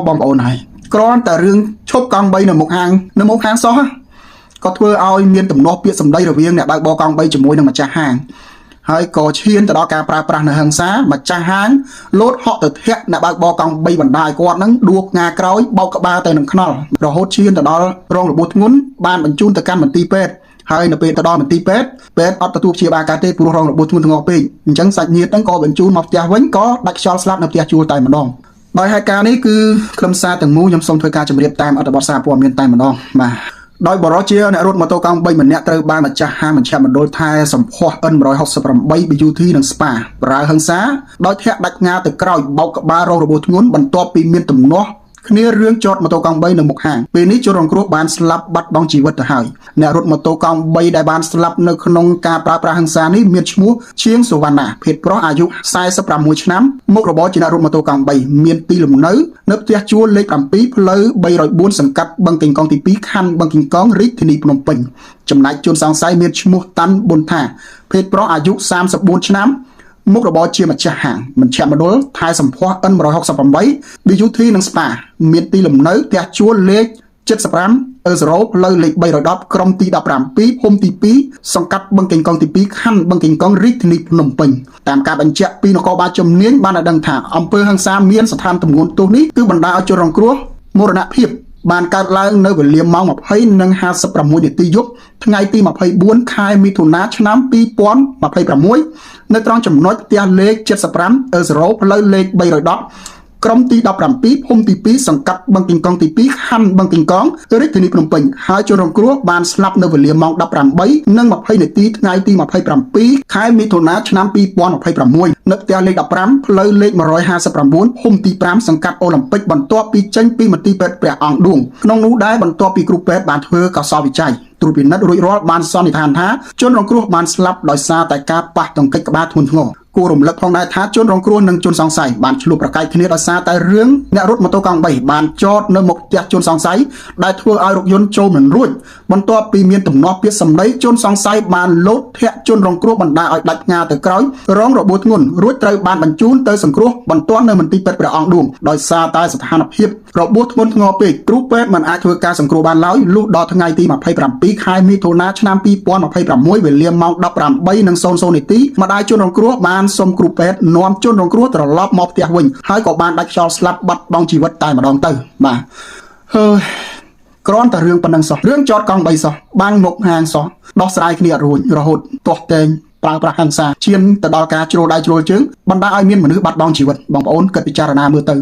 បងប្អូនហើយគ្រាន់តែរឿងឈប់កង់3នៅមុខហាងសោះក៏ធ្វើឲ្យមានទំនាស់ពាក្យសម្ដីរវាងអ្នកបើកបរកង់3ជាមួយនឹងម្ចាស់ហាងហើយក៏ឈានទៅដល់ការប្រើប្រាស់នៅហិង្សាម្ចាស់ហាងលោតហក់ទៅធាក់អ្នកបើកបរកង់3បណ្ដាយគាត់នឹងដួលផ្ងាក្រោយបោកក្បាលទៅនឹងខ្នល់រហូតឈានទៅដល់រងរបួសធ្ងន់បានបញ្ជូនទៅកាន់មន្ទីរពេទ្យហើយនៅពេលទៅដល់មន្ទីរពេទ្យអត់ទទួលព្យាបាលការទេព្រោះរងរបួសធ្ងន់ធ្ងរពេកអញ្ចឹងសាច់ញាតិហ្នឹងក៏បញ្ជូនមកផ្ទះវិញក៏ដាច់ខ្យល់ស្លាប់នៅផ្ទះជួលតែម្ដងដោយហេតុការណ៍នេះគឺខ្លឹមសារទាំងមូលខ្ញុំសូមធ្វើការជម្រាបតាមអត្ថបទសារព័ត៌មានតែម្ដងបាទដោយបរិជាអ្នករត់ម៉ូតូកង់3ម្នាក់ត្រូវបានម្ចាស់ហាងមជ្ឈមណ្ឌលថែសម្ផស្ស N168 BUT និង Spa ប្រើហិង្សាដោយធាក់ដាច់ផ្ងាទៅក្រោយបោកក្បាលរងរបួសធ្ងន់បន្ទាប់ពីមានទំនាស់គ្នារឿងចតម៉ូតូកង់3នៅមុខហាងពេលនេះជនរងគ្រោះបានស្លាប់បាត់បង់ជីវិតទៅហើយអ្នករត់ម៉ូតូកង់3ដែលបានស្លាប់នៅក្នុងការប្រើប្រាស់ហិង្សានេះមានឈ្មោះជាងសុវណ្ណាភេទប្រុសអាយុ46ឆ្នាំមុខរបរជាអ្នករត់ម៉ូតូកង់3មានទីលំនៅនៅផ្ទះជួលលេខ7ផ្លូវ304សង្កាត់បឹងកេងកងទី2ខណ្ឌបឹងកេងកងរាជធានីភ្នំពេញចំណែកជនសង្ស័យមានឈ្មោះតាន់ប៊ុនថាភេទប្រុសអាយុ34ឆ្នាំមុខរបរជាម្ចាស់ហាងមជ្ឈមណ្ឌលថែសម្ផស្ស N168 BUT និង Spa មានទីលំនៅផ្ទះជួលលេខ75 0ផ្លូវលេខ310ក្រុមទី17ភូមិទី2សង្កាត់បឹងកេងកងទី2ខណ្ឌបឹងកេងកងរាជធានីភ្នំពេញតាមការបញ្ជាក់ពីនគរបាលជំនាញបានឲ្យដឹងថាអំពើហិង្សាមានស្ថានទម្ងន់ទោសនេះគឺបណ្ដាលឲ្យជនរងគ្រោះមរណភាពបានកើតឡើងនៅវេលាម៉ោង 20:56 នាទីយប់ថ្ងៃទី24ខែមិថុនាឆ្នាំ2026នៅត្រង់ចំណុចផ្ទះលេខ75 0ផ្លូវលេខ310ក្រុមទី17ភូមិទី2សង្កាត់បឹងកេងកងទី2ខណ្ឌបឹងកេងកងរាជធានីភ្នំពេញហើយជនរងគ្រោះបានស្លាប់នៅវេលាម៉ោង 18:20 នាទីថ្ងៃទី27ខែមិថុនាឆ្នាំ2026នៅផ្ទះលេខ15ផ្លូវលេខ159ភូមិទី5សង្កាត់អូឡ িম্প ិកបន្ទាប់ពីចេញពីមន្ទីរពេទ្យព្រះអង្គឌួងក្នុងនោះដែរបន្ទាប់ពីគ្រូពេទ្យបានធ្វើកសោវិច័យត្រួតពិនិត្យរួចរាល់បានសន្និដ្ឋានថាជនរងគ្រោះបានស្លាប់ដោយសារតែការប៉ះទង្គិចក្បាលធ្ងន់ធ្ងរគួររំលឹកផងដែរថាជនរងគ្រោះនិងជនសង្ស័យបានឆ្លោះប្រកែកគ្នាដោយសារតែរឿងអ្នករត់ម៉ូតូកង់3បានចតនៅមុខផ្ទះជនសង្ស័យដែលធ្វើឲ្យរថយន្តចូលមិនរួចបន្ទាប់ពីមានទំនាស់ពាក្យសម្ដីជនសង្ស័យបានលោតធាក់ជនរងគ្រោះបណ្ដាលឲ្យដាច់ផ្ងាទៅក្រោយរងរបួសធ្ងន់រួចត្រូវបានបញ្ជូនទៅសង្គ្រោះបន្ទាន់នៅមន្ទីរពេទ្យព្រះអង្គឌួងដោយសារតែស្ថានភាពរបួសធ្ងន់ធ្ងរពេកគ្រូពេទ្យមិនអាចធ្វើការសង្គ្រោះបានឡើយលុះដល់ថ្ងៃទី27ខែមិថុនាឆ្នាំ2026វេលាម៉ោង 18:00 នាទីម្ដាយជនរងគ្រោះបានសុំគ្រូពេទ្យនាំជនរងគ្រោះត្រឡប់មកផ្ទះវិញហើយក៏បានដាច់ខ្យល់ស្លាប់បាត់បង់ជីវិតតែម្ដងទៅបាទហើយគ្រាន់តែរឿងប៉ុណ្្នឹងសោះរឿងចតកង់3សោះបាំងមុខហាងសោះដោះស្រាយគ្នាអត់រួចរហូតទាស់ទែងប្រើប្រាស់ហិង្សាឈានទៅដល់ការជ្រុលដៃជ្រុលជើងបណ្ដាលឲ្យមានមនុស្សបាត់បង់ជីវិតបងប្អូនគិតពិចារណាមើលទៅ